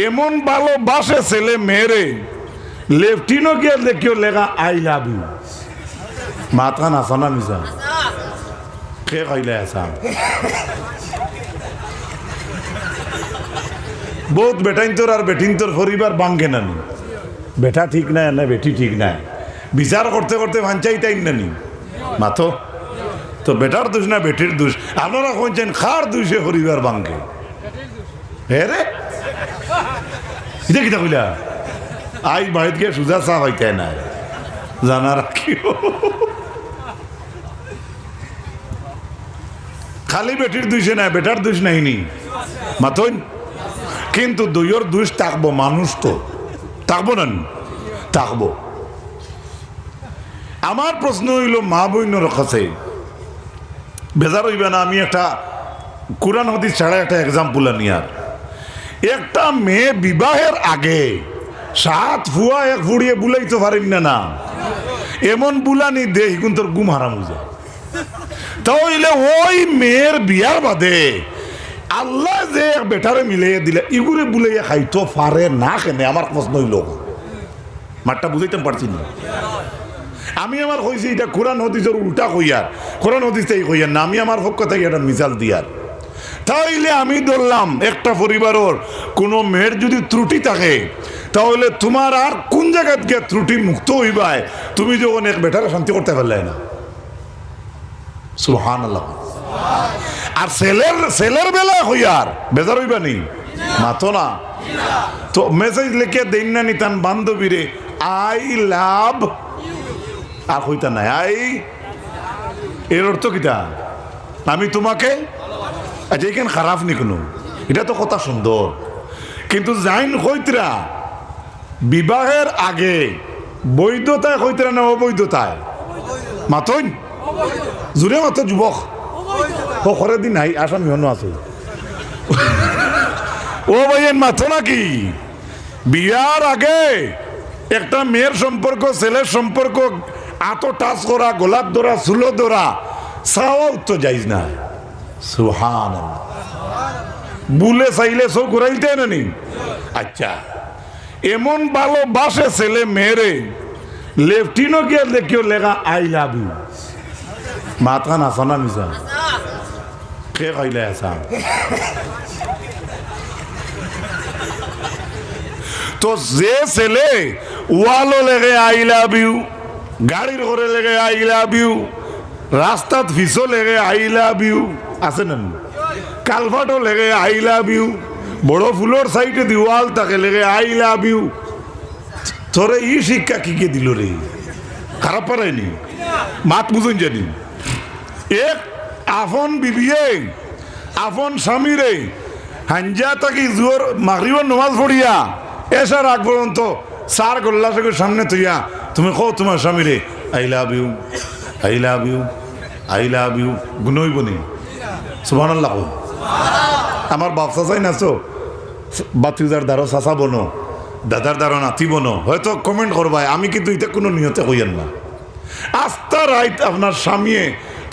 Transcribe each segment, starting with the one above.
এমন ভালোবাসে ছেলে মেয়েরে, লেফটিনও গিয়ে দেখিও লেখা আই লাভ ইউ। মাথা নাচা না মিশা কে কইলে আসা বহুত বেটাইন তোর আর বেটিন তোর পরিবার বাঙ্গে নানি, বেটা ঠিক নাই না বেটি ঠিক নাই, বিচার করতে করতে ভাঞ্চাই তাই নানি মাথো তো বেটার দোষ না বেটির দোষ। আপনারা কইছেন খার দোষে পরিবার বাঙ্গে। হ্যাঁ রে এটা কিতা কইলা আই বাড়িত গিয়ে সুজা চা হইতে নাই জানা রাখিও। খালি বেটির দোষে নাই, বেটার দোষ নাইনি মাথন, কিন্তু দুইয়ের দোষ থাকবো। মানুষ তো থাকবো না থাকবো। আমার প্রশ্ন হইল মা বইনের কাছে বেজার হইবে না, আমি একটা কোরআন হাদিস ছাড়া একটা এক্সাম্পল আনি। আর একটা মেয়ে বিবাহের আগে 7 ফুয়া 1 ফুড়িয়ে বুলাইতে পারেন না, এমন বুলানি দেহ কিন্তু তোর গুম হারাম হয়ে যায়। তাহলে ওই মেয়ের বিয়ার বাদে আল্লাহ যে বেটারে মিলিয়ে দিলে ইগুরে বুলাইয়া খাইতো পারে না কেন? আমার প্রশ্ন হইল, মাঠটা বুঝাইতে পারছি না আমি। আমার কইছি এটা কোরআন হাদিসের উল্টা কইয়ার, কোরআন হাদিসটাই কইয়ার না, আমি আমার পক্ষ থেকে একটা মিসাল দিয়ার। তাইলে আমি ধরলাম একটা পরিবারের কোনো মেয়ের যদি ত্রুটি থাকে, তাহলে তোমার আর কোন জায়গায় গিয়ে ত্রুটি মুক্ত হইবাই তুমি যখন এক বেটারে শান্তি করতে পারলে না? সুবহানাল্লাহ। আর ছেলের বেলা হইয়ার বেজার হইবা নি মাতো না তো মেসেজ লিখে দেন না নিতান বান্ধবীরে আই লাভ আর হইতা নাই আই, এর অর্থ কিতা আমি তোমাকে। আচ্ছা এখানে খারাপ নি কোনো, এটা তো কথা সুন্দর, কিন্তু জাইন হইতরা বিবাহের আগে বৈধতায় হইতরা না অবৈধতায়? মাতইন জুড়ে মাত্র যুবক খরে দিন নাই আসামি হন আছে ও ভাইয়ের মাথো নাকি? বিয়ার আগে একটা মেয়ের সম্পর্ক ছেলের সম্পর্ক এত টাচ করা, গোলাপ ধরা, চুলো ধরা চাওয়াও তো যাইজ না। সুবহানাল্লাহ। বুলে চাইলে চোখ ঘুরাইতে নানি। আচ্ছা এমন ভালোবাসে ছেলে মেয়েরে, লেফটিনও গিয়ে দেখিও লেখা আই লাভ ইউ। মাথা নাচা না মিশা কে কইলে আসা তো যে ছেলে ওয়ালও লেগে আই লাভ ইউ, গাড়ির ঘরে লেগে আই লাভ ইউ, রাস্তাত ফিসো লেগে আই লাভ ইউ আছে না, কালভাটও লেগে আই লাভ ইউ, বড় ফুলোর সাইডে দিওয়াল তাকে লেগে আই লাভ ইউ। তোরে ই শিক্ষা কি কে দিল রে? খারাপ পারায়নি মাত বুঝুন জানি। এক আফন বিবিয়ে আফন স্বামীরে হাঞ্জা তাকি জোর মাগরিবের নামাজ পড়িয়া এসার আগ পর্যন্ত 4 গোল্লাসের সামনে তুইয়া তুমি কও তোমার স্বামীরে I love you, I love you, I love you গুনইব নি? সুবহানাল্লাহ। আমার বাপসা চাই নাচো বাতিজার দ্বারা চাচা বনো, দাদার দ্বারা নাতি বনো, হয়তো কমেন্ট করবাই, আমি কিন্তু এটা কোনো নিয়তে কইয়েন না। আস্তা রাইত আপনার স্বামীয়ে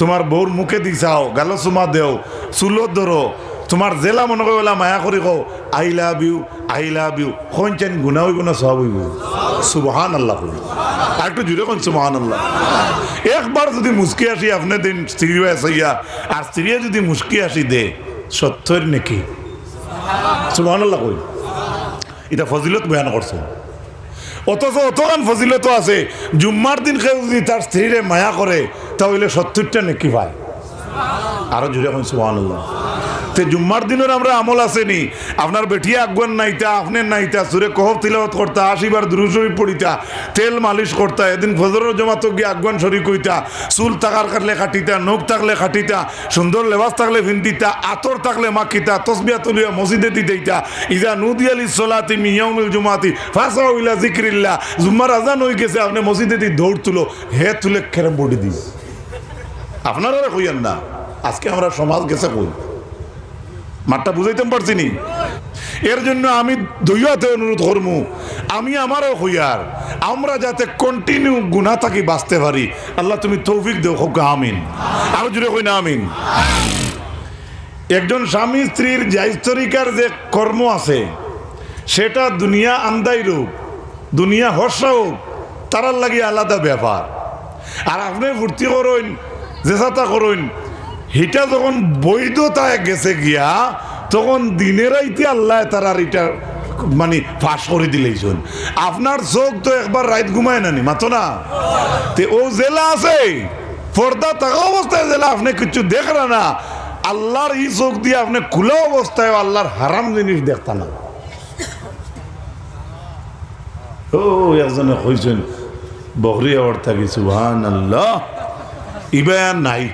তোমার বউর মুখে দিছাও, গাল চুমা দেও, চুলত ধরো, তোমার জেলা মনে করলা মায়া করি কও I love you, I love you, কোনছেন গুণা হইব না সব হইব? সুবহানাল্লাহ। আর একটু জুড়ে কোন সুবহানাল্লাহ। একবার যদি মুস্কি আসি আপনি দিন স্ত্রী হইয়া আর স্ত্রী যদি মুস্কি আসি দে সত্যের নাকি? সুবহানাল্লাহ কই এটা ফজিলত বয়ান করছে। অথচ অতগান ফজিলত আছে, জুম্মার দিন কেউ যদি তার স্ত্রীরে মায়া করে তাহলে 70টা নেকি পায়। আরো জুড়ে এখন সুবহানাল্লাহ। তে জুম্মার দিনের আমরা আমল আসেনি, আপনার বেটিয়া আগুন নাইতা, আপনার নাইতা সুরে কহব তিলাওয়াত করতা, 80 বার দুরূদ শরীফ পড়িতা, তেল মালিশ করতা, এদিন ফজরের জমাত গিয়ে আগুন শরীক হইতা, চুল থাকার কাটলে খাটিতা, নখ থাকলে খাটিতা, সুন্দর লেবাস থাকলে ভিন্দিতা, আতর থাকলে মাখিতা, তসবিয়া তুলিয়া মসজিদে দিতেইতা, ইজা নুদিয়া লিসসালাতি মিন ইয়াউমিল জুমআতি ফাসাউ ইলা যিকরিল্লাহ। জুম্মার আজান হয়ে গেছে, আপনি মসজিদে দি দৌড় তুলো, হে তুলে খেরাম বডি দিস। আপনারা কইয়েন না আজকে আমরা সমাজ গেছে কই? মাঠটা বুঝাইতে পারছি নি? এর জন্য আমি দুইয়াতে অনুরোধ করবো, আমি আমারও হইয়ার আমরা যাতে কন্টিনিউ গুনাহ থাকি বাঁচতে পারি, আল্লাহ তুমি তৌফিক দেও, হোক আমিন। আরো জুড়ে কই না আমিন। একজন স্বামী স্ত্রীর জায়েজ তরিকার যে কর্ম আছে সেটা দুনিয়া আন্দাই রোগ, দুনিয়া হর্ষা হোক, তারার লাগে আলাদা ব্যাপার। আর আপনি ফুর্তি করুন, জেসাতা করুন, হিটা যখন বৈধতায় গেছে গিয়া, তখন দিনের আইতে আল্লাহ তারার এটা মানে ফাঁস করে দিলেইছেন। আপনার চোখ তো একবার রাত ঘুমায় নানি মাতো না, তে ও জেলা আছে পর্দা থাকা অবস্থায় জেলা আপনি কিছু দেখরা না, আল্লাহর এই চোখ দিয়ে আপনি খোলা অবস্থায় আল্লাহর হারাম জিনিস দেখতা না। ও একজনে কইছেন বকরি আওয়ার থাকি সুবহানাল্লাহ, ইবায়ান নাই,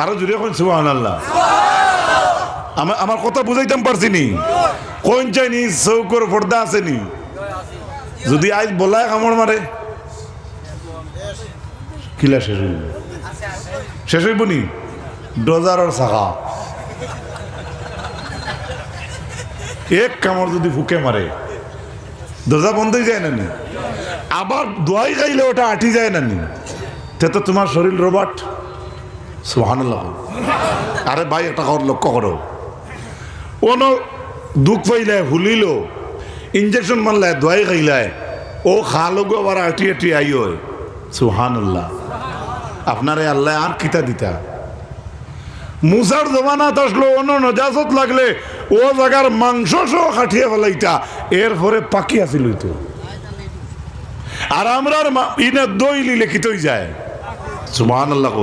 আরো জুড়ে কোন সুবহানাল্লাহ। আমার কথা বুঝাইতাম পারছি নি? কোন চাইনি চৌকর পর্দা আছে নি? যদি আজ বলায় কামড় মারে কিলা শেষ হইব, শেষ হইব নি? ডজারের শাখা এক কামড় যদি ফুকে মারে দরজা বন্ধ হয়ে যায় না নি? আবার দোয়াই খাইলে ওটা আটি যায় না নি? তে তো তোমার শরীর রোবট। সুবহানাল্লাহ। আরে ভাই একটা লক্ষ্য করো, কোনো দুঃখ পাইলে হুলিল, ইঞ্জেকশন মারলায়, দোয়াই খাইলায়, ও খালোগো আবার আটি আটি আই হয়। সুবহানাল্লাহ। আপনারে আল্লাহ আর কিতা দিতা? মুসার জমানাত আসলো, অন্য নজাসত লাগলে ও জায়গার মাংস সহ খাটিয়ে ফেলাইতা, এরপরে পাকি আছিল তো। আর আমরা ইনে দই লিলে কিতই যায়। সুবহানাল্লাহ।